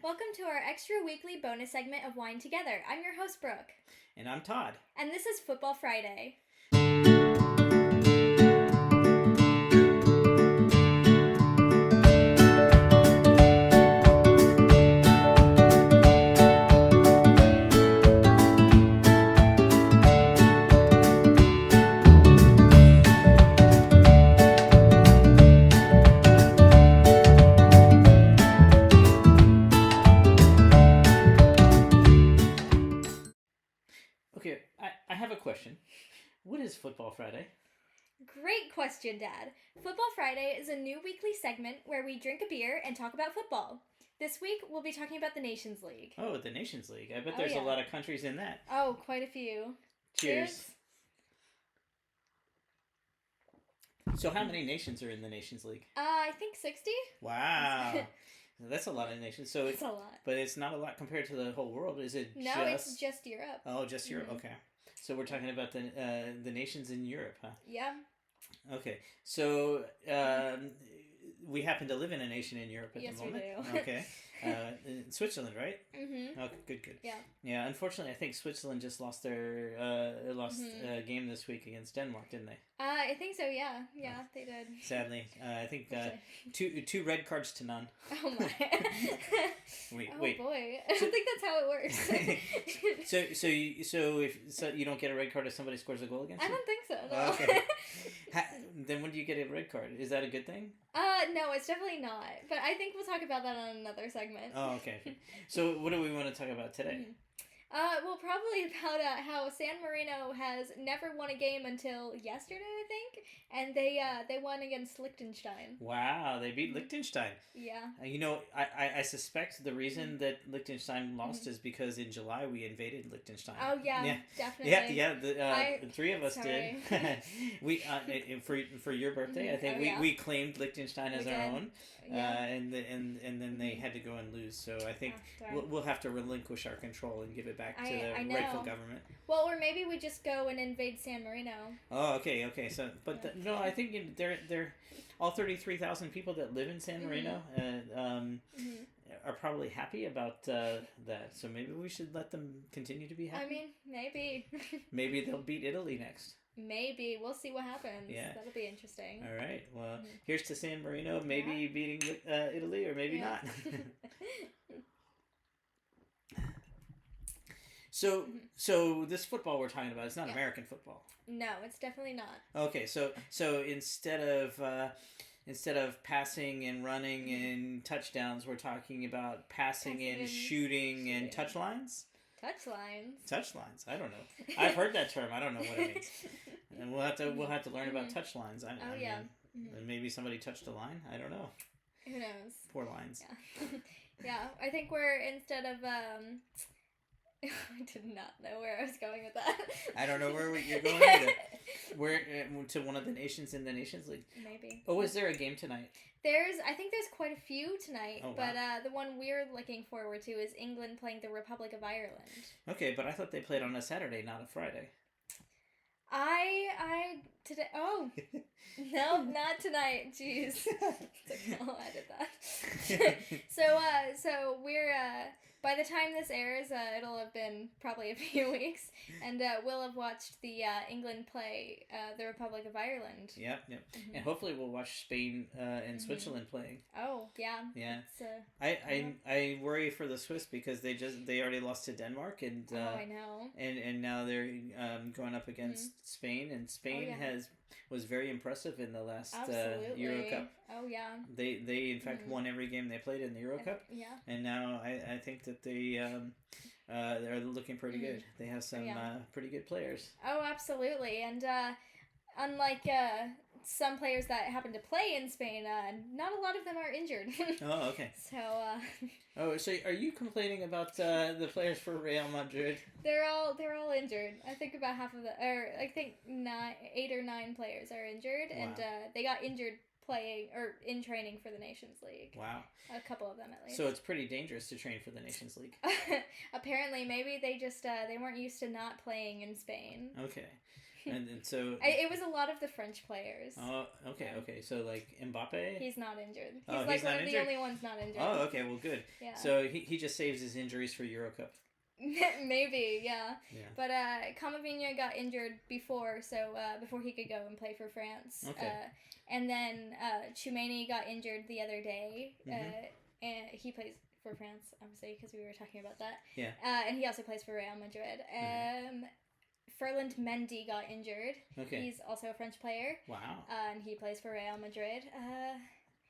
Welcome to our extra weekly bonus segment of Wine Together. I'm your host, Brooke. And I'm Todd. And this is Football Friday. Okay, I have a question. What is Football Friday? Great question, Dad. Football Friday is a new weekly segment where we drink a beer and talk about football. This week, we'll be talking about the Nations League. Oh, the Nations League. I bet there's a lot of countries in that. Oh, quite a few. Cheers. So how many nations are in the Nations League? I think 60. Wow. That's a lot of nations. So it's a lot. But it's not a lot compared to the whole world, is it? No, it's just Europe. Oh, just Europe. Okay. So we're talking about the nations in Europe, huh? Yeah. Okay. So we happen to live in a nation in Europe at the moment. Yes, we do. Okay. Switzerland, right? Mm-hmm. Okay, good. Yeah. Yeah, unfortunately, I think Switzerland just lost their game this week against Denmark, didn't they? I think so, yeah. Yeah, they did. Sadly. I think two red cards to none. Oh, my. Wait. Boy. I don't think that's how it works. So you don't get a red card if somebody scores a goal against you? I don't think so, no. Oh, okay. Then when do you get a red card? Is that a good thing? No, it's definitely not. But I think we'll talk about that on another segment. Oh, okay. So what do we want to talk about today? Well, probably about how San Marino has never won a game until yesterday, I think, and they won against Liechtenstein. Wow, they beat Liechtenstein. Yeah. I suspect the reason that Liechtenstein lost is because in July we invaded Liechtenstein. Oh yeah. Definitely. Yeah. The three of us did. We for your birthday, I think we claimed Liechtenstein as our own. Yeah. And then they had to go and lose. So I think we'll have to relinquish our control and give it back to the rightful government. Well, or maybe we just go and invade San Marino. Oh, okay. So, but no, I think they're all 33,000 people that live in San Marino are probably happy about that. So maybe we should let them continue to be happy. I mean, maybe. Maybe they'll beat Italy next. Maybe. We'll see what happens. Yeah. That'll be interesting. All right. Well, here's to San Marino maybe beating Italy or maybe not. So this football we're talking about, it's not American football. No, it's definitely not. Okay, so instead of passing and running and touchdowns, we're talking about passing and shooting and touch lines? Touch lines. Touch lines. I don't know. I've heard that term. I don't know what it means. And we'll have to learn about touch lines. I mean, maybe somebody touched a line. I don't know. Who knows? Poor lines. Yeah. Yeah. I think we're instead of I did not know where I was going with that. I don't know where you're going either. We're to one of the nations in the Nations League. Maybe. Oh, is there a game tonight? I think there's quite a few tonight, but the one we're looking forward to is England playing the Republic of Ireland. Okay, but I thought they played on a Saturday, not a Friday. Today. Oh, no, not tonight. Jeez. No, I did that. So we're by the time this airs, it'll have been probably a few weeks, and we'll have watched the England play the Republic of Ireland. Yep. And hopefully we'll watch Spain and Switzerland playing. Oh yeah. Yeah. I worry for the Swiss because they already lost to Denmark and I know. And now they're going up against Spain, and Spain was very impressive in the last Euro Cup. Oh yeah. They in fact won every game they played in the Euro Cup. Yeah. And now I think that they're looking pretty good. They have some pretty good players. Oh, absolutely. And unlike some players that happen to play in Spain, not a lot of them are injured. Oh, okay. So are you complaining about the players for Real Madrid? They're all injured. I think about half of I think 8 or 9 players are injured, and they got injured playing or in training for the Nations League. Wow. A couple of them at least. So it's pretty dangerous to train for the Nations League. Apparently, maybe they just they weren't used to not playing in Spain. Okay. And so it was a lot of the French players. Oh, okay, okay. So like Mbappe, he's not injured. He's oh, like he's one not of injured? the only ones not injured. Oh, okay. Well, good. Yeah. So he just saves his injuries for Euro Cup. Maybe, yeah. Yeah. But Camavinga got injured before, so before he could go and play for France. Okay. And then Tchouaméni got injured the other day. And he plays for France, obviously, because we were talking about that. Yeah. And he also plays for Real Madrid. Ferland Mendy got injured. Okay. He's also a French player. Wow. And he plays for Real Madrid.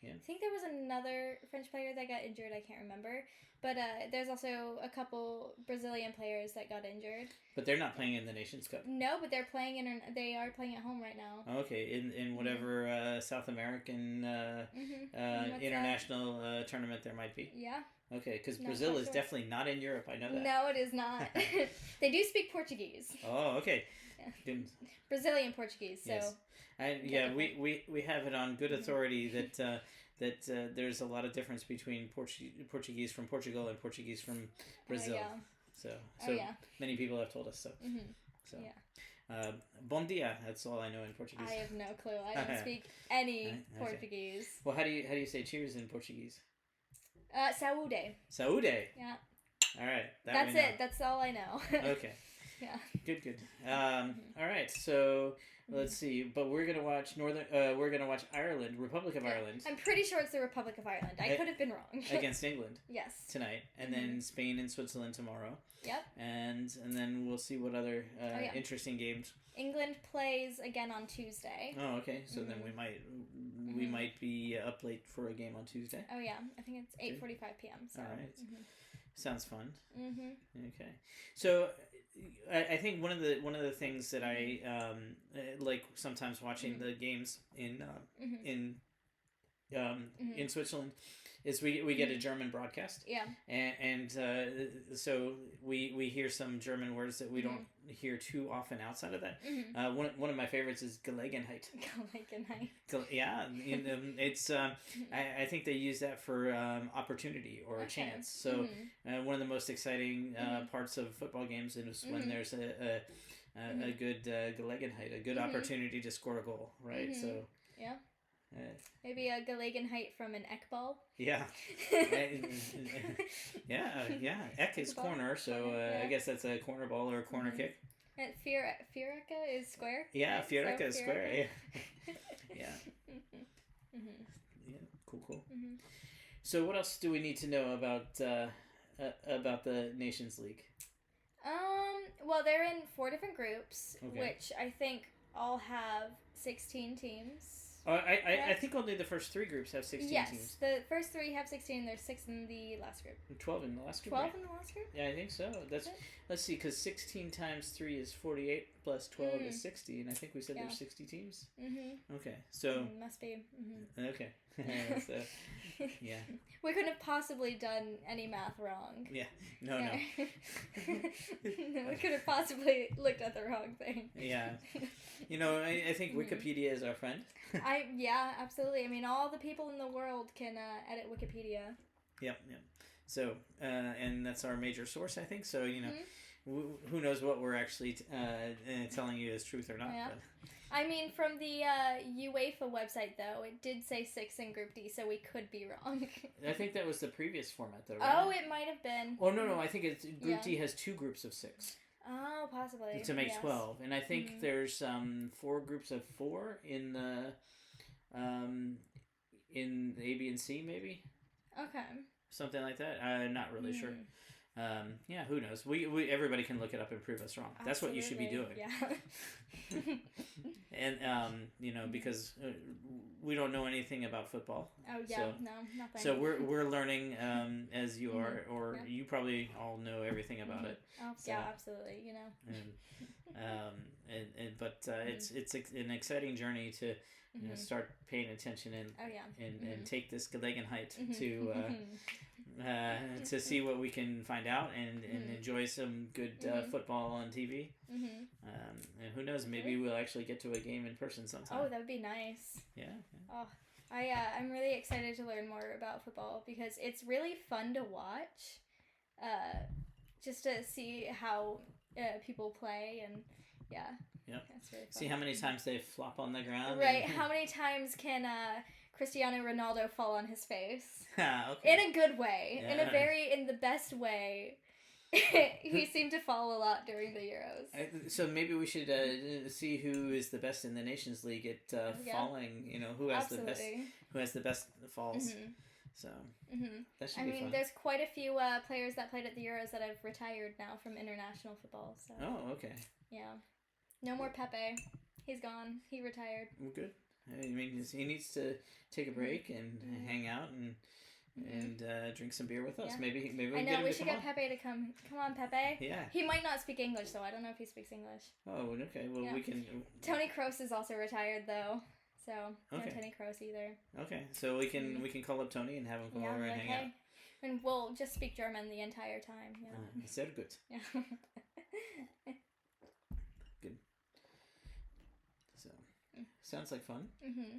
Yeah. I think there was another French player that got injured. I can't remember. But there's also a couple Brazilian players that got injured. But they're not playing in the Nations Cup. No, but they're playing they are playing at home right now. Okay, in whatever South American international tournament there might be. Yeah. Okay, because Brazil is definitely not in Europe. I know that. No, it is not. They do speak Portuguese. Oh, okay. Yeah. Brazilian Portuguese. So. Yes. We have it on good authority that there's a lot of difference between Portuguese from Portugal and Portuguese from Brazil. Yeah. So many people have told us so. So yeah. Bom dia. That's all I know in Portuguese. I have no clue. I don't speak any Portuguese. Well, how do you say cheers in Portuguese? Saúde. Saúde. Yeah. All right. That's it. That's all I know. Okay. Yeah. Good. All right. So let's see. But we're gonna watch We're gonna watch Ireland, Republic of Ireland. I'm pretty sure it's the Republic of Ireland. I could have been wrong. Against England. Yes. Tonight, and then Spain and Switzerland tomorrow. Yep. And then we'll see what other interesting games. England plays again on Tuesday. Oh, okay. So then we might be up late for a game on Tuesday. Oh yeah, I think it's 8:45 p.m. So. All right. Sounds fun. Okay. So I think one of the things that I like sometimes watching the games in Switzerland is we get a German broadcast. Yeah. And so we hear some German words that we don't hear too often outside of that. One of my favorites is Gelegenheit. Gelegenheit. Yeah, it's I think they use that for opportunity or a chance. So one of the most exciting parts of football games is when there's a good Gelegenheit, a good opportunity to score a goal, right? So yeah. Maybe a Gelegenheit from an Eckball. Yeah. yeah. Eck is corner, so I guess that's a corner ball or a corner kick. And Fiereka is square. Yeah, right? Fiereka so is square. Yeah. Yeah. Cool. So what else do we need to know about the Nations League? Well, they're in 4 different groups, which I think all have 16 teams. Oh, I think only the first 3 groups have 16 teams. Yes, the first 3 have 16. There's 6 in the last group. 12 in the last group. 12 right? in the last group? Yeah, I think so. Let's see, because 16 times 3 is 48 plus 12 is 60, and I think we said there's 60 teams. Okay, so must be. Okay, so, yeah. We couldn't have possibly done any math wrong. Yeah, no. We could have possibly looked at the wrong thing. Yeah, I think Wikipedia is our friend. Yeah, absolutely. I mean, all the people in the world can edit Wikipedia. Yep. So, and that's our major source, I think. So, who knows what we're actually telling you is truth or not. Yeah. But. I mean, from the UEFA website, though, it did say 6 in Group D, so we could be wrong. I think that was the previous format, though, right? Oh, it might have been. Oh, no, I think Group D has 2 groups of 6. Oh, possibly. To make 12. And I think there's 4 groups of 4 in the in A, B, and C, maybe? Okay. Something like that. I'm not really sure. Yeah, who knows? We everybody can look it up and prove us wrong. That's what you should be doing. Yeah. And because we don't know anything about football. Oh yeah, so, no, nothing. So we're learning as you are, or you probably all know everything about it. Oh so, yeah, absolutely. But it's an exciting journey to start paying attention and take this Gelegenheit to see what we can find out and enjoy some good football on TV. And who knows, maybe we'll actually get to a game in person sometime. Oh, that would be nice. Yeah. Oh, I'm really excited to learn more about football because it's really fun to watch. Just to see how people play and Yep. That's really fun. See how many times they flop on the ground. Right. How many times can Cristiano Ronaldo fall on his face? Okay. In a good way. Yeah. In the best way. He seemed to fall a lot during the Euros. So maybe we should see who is the best in the Nations League at falling. You know, who has the best falls. Mm-hmm. So mm-hmm. that should be fun. There's quite a few players that played at the Euros that have retired now from international football. So. Oh, okay. Yeah. No more Pepe. He's gone. He retired. Well, good. I mean, he needs to take a break and hang out and drink some beer with us. Yeah. Maybe we can get him we should get Pepe to come. Come on, Pepe. Yeah. He might not speak English, so I don't know if he speaks English. Oh, okay. Well, we can. Tony Kroos is also retired though, so no Tony Kroos either. Okay, so we can call up Tony and have him come over and hang out. And we'll just speak German the entire time. Sehr gut. Yeah. Good. So, sounds like fun. Mm-hmm.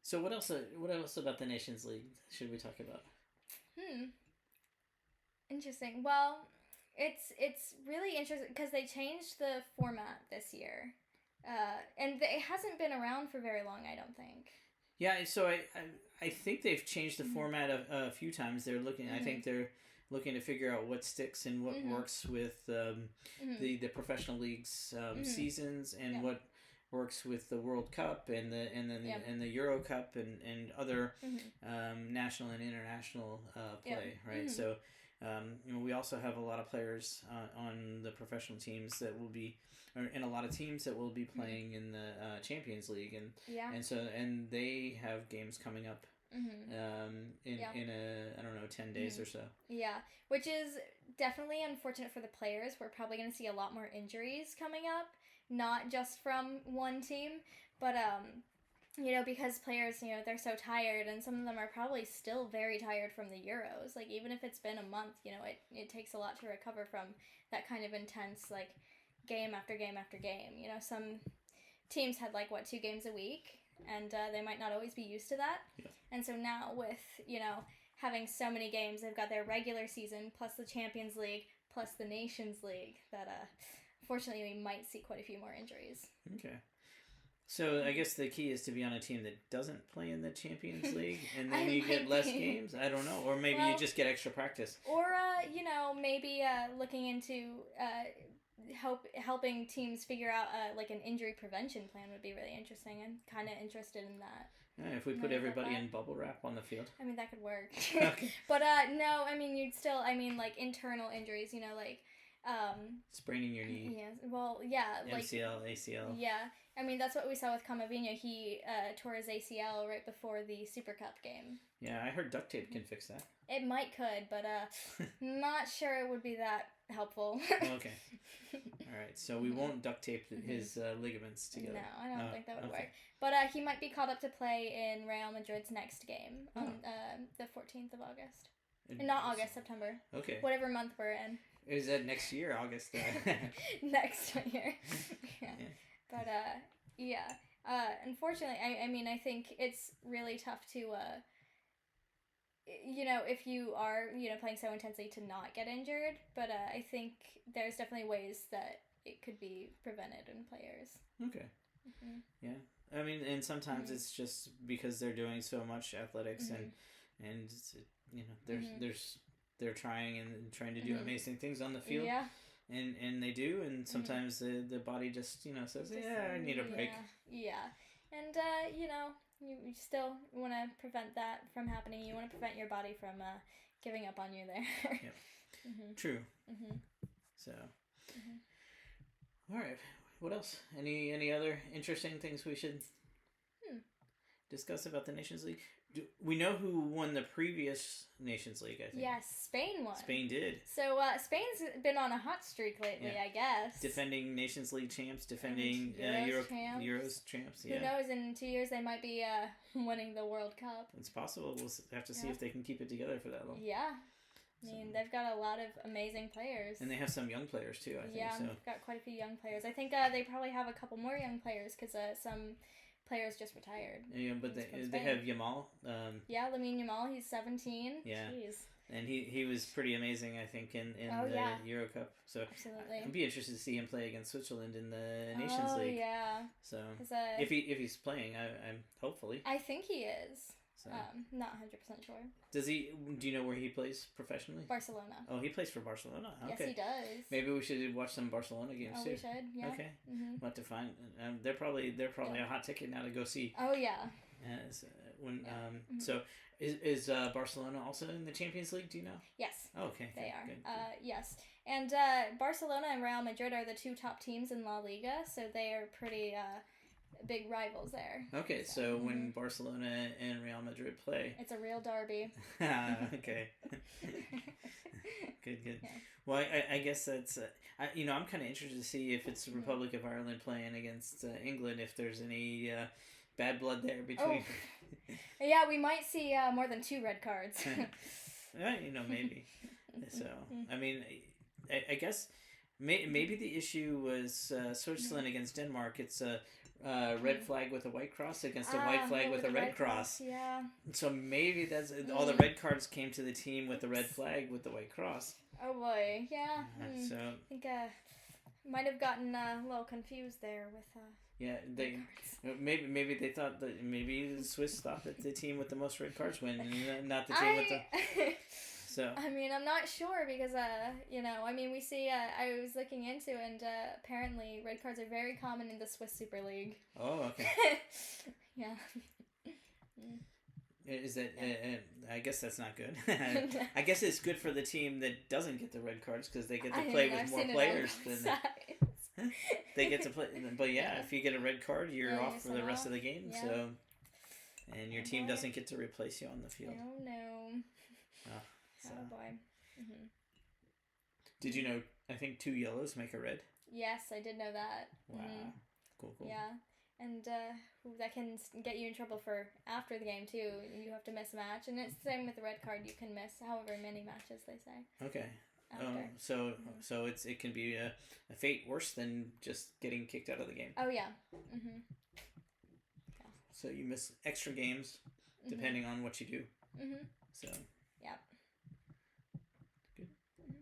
So what else about the Nations League should we talk about? Interesting. Well, it's really interesting because they changed the format this year, and it hasn't been around for very long. I don't think. Yeah. So I think they've changed the format a few times. They're looking. I think they're looking to figure out what sticks and what works with the professional leagues seasons and what works with the World Cup and the Euro Cup and other national and international play, right? So we also have a lot of players on the professional teams that will be, and a lot of teams that will be playing in the Champions League, and they have games coming up in I don't know 10 days or so. Yeah, which is definitely unfortunate for the players. We're probably going to see a lot more injuries coming up. Not just from one team, but because players, they're so tired, and some of them are probably still very tired from the Euros. Like, even if it's been a month, it takes a lot to recover from that kind of intense, like, game after game after game. Some teams had, 2 games a week, and they might not always be used to that. Yeah. And so now with, having so many games, they've got their regular season, plus the Champions League, plus the Nations League, that, fortunately, we might see quite a few more injuries. Okay. So I guess the key is to be on a team that doesn't play in the Champions League, and then you get less games? I don't know. Or maybe you just get extra practice. Or, maybe looking into helping teams figure out, an injury prevention plan would be really interesting. I'm kind of interested in that. Yeah, if we put everybody in bubble wrap on the field. I mean, that could work. Okay. But, no, I mean, you'd still, internal injuries, spraining your knee. Yeah. Well, yeah. MCL, ACL. Yeah. I mean, that's what we saw with Camavinga. He tore his ACL right before the Super Cup game. Yeah, I heard duct tape can fix that. It could, but not sure it would be that helpful. Okay. All right. So we won't duct tape his ligaments together. No, I don't think that would work. But he might be called up to play in Real Madrid's next game on the 14th of August. Not August, September. Okay. Whatever month we're in. Is that next year, August? Next year. Yeah. But, unfortunately, I think it's really tough to, if you are, playing so intensely to not get injured. But I think there's definitely ways that it could be prevented in players. Okay. Mm-hmm. Yeah. I mean, and sometimes it's just because they're doing so much athletics and they're trying to do amazing things on the field. Yeah. And they do, and sometimes the body just, says, I need a break. Yeah. And, you still want to prevent that from happening. You want to prevent your body from giving up on you there. Yep. True. So, all right. What else? Any other interesting things we should discuss about the Nations League? We know who won the previous Nations League, I think. Yes, Spain won. Spain did. So, Spain's been on a hot streak lately, I guess. Defending Nations League champs, defending Euros champs. Yeah. Who knows, in 2 years they might be winning the World Cup. It's possible. We'll have to see if they can keep it together for that long. Yeah. I mean, they've got a lot of amazing players. And they have some young players, too, I think. Yeah, they've got quite a few young players. I think they probably have a couple more young players because some players just retired. Yeah, but they have Yamal. Lamine Yamal, he's 17. Yeah. Jeez. And he was pretty amazing, I think, in the Euro Cup. So absolutely. I'd be interested to see him play against Switzerland in the Nations League. Oh yeah. So if he's playing, I'm hopefully. I think he is. So. Not 100% sure. Do you know where he plays professionally? Barcelona. Oh, he plays for Barcelona. Okay. Yes, he does. Maybe we should watch some Barcelona games too. We should. Yeah. Okay. We'll have to find. They're probably a hot ticket now to go see. Oh yeah. So is Barcelona also in the Champions League? Do you know? Yes. Oh, okay. They are. Good. Yes. And Barcelona and Real Madrid are the two top teams in La Liga, so they are pretty big rivals there. Okay, so when Barcelona and Real Madrid play, it's a real derby. Okay. Good. Yeah. Well, I guess that's I'm kind of interested to see if it's the Republic of Ireland playing against England, if there's any bad blood there between. Oh. Yeah, we might see more than 2 red cards. Maybe. So I mean, I guess maybe the issue was Switzerland against Denmark. It's a red flag with a white cross against a white flag with a red cross. Yeah. So maybe that's all the red cards came to the team with the red flag with the white cross. Oh boy, yeah. So I think might have gotten a little confused there with maybe they thought that maybe the Swiss thought that the team with the most red cards win, not the team with the. So I mean, I'm not sure because we see. I was looking into and apparently red cards are very common in the Swiss Super League. Oh, okay. Yeah. Is that? I guess that's not good. I guess it's good for the team that doesn't get the red cards because they get to play with more players than. They get to play, but if you get a red card, you're off for the rest of the game. Yeah. So, and your team doesn't get to replace you on the field. Oh no. So. Oh boy. Mm-hmm. Did you know? I think 2 yellows make a red. Yes, I did know that. Wow. Mm-hmm. Cool. Yeah, and that can get you in trouble for after the game too. You have to miss a match, and it's the same with the red card. You can miss however many matches they say. Okay. So it can be a fate worse than just getting kicked out of the game. Oh yeah. Mhm. Yeah. So you miss extra games depending on what you do. Mhm. So. Yeah. Good. Mm-hmm.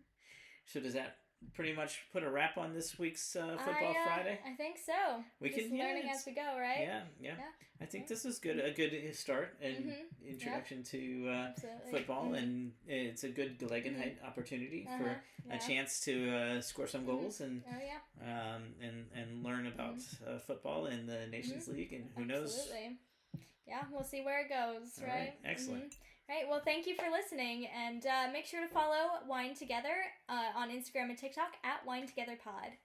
So does that pretty much put a wrap on this week's Football Friday? I think so. We just can learning as we go, right? Yeah. I think this is good. A good start and introduction to football, and it's a good Gelegenheit opportunity for a chance to score some goals and and learn about football in the Nations League, and who knows. Absolutely. Yeah, we'll see where it goes, right? Excellent. Right, well, thank you for listening, and make sure to follow Wine Together on Instagram and TikTok @WineTogetherPod.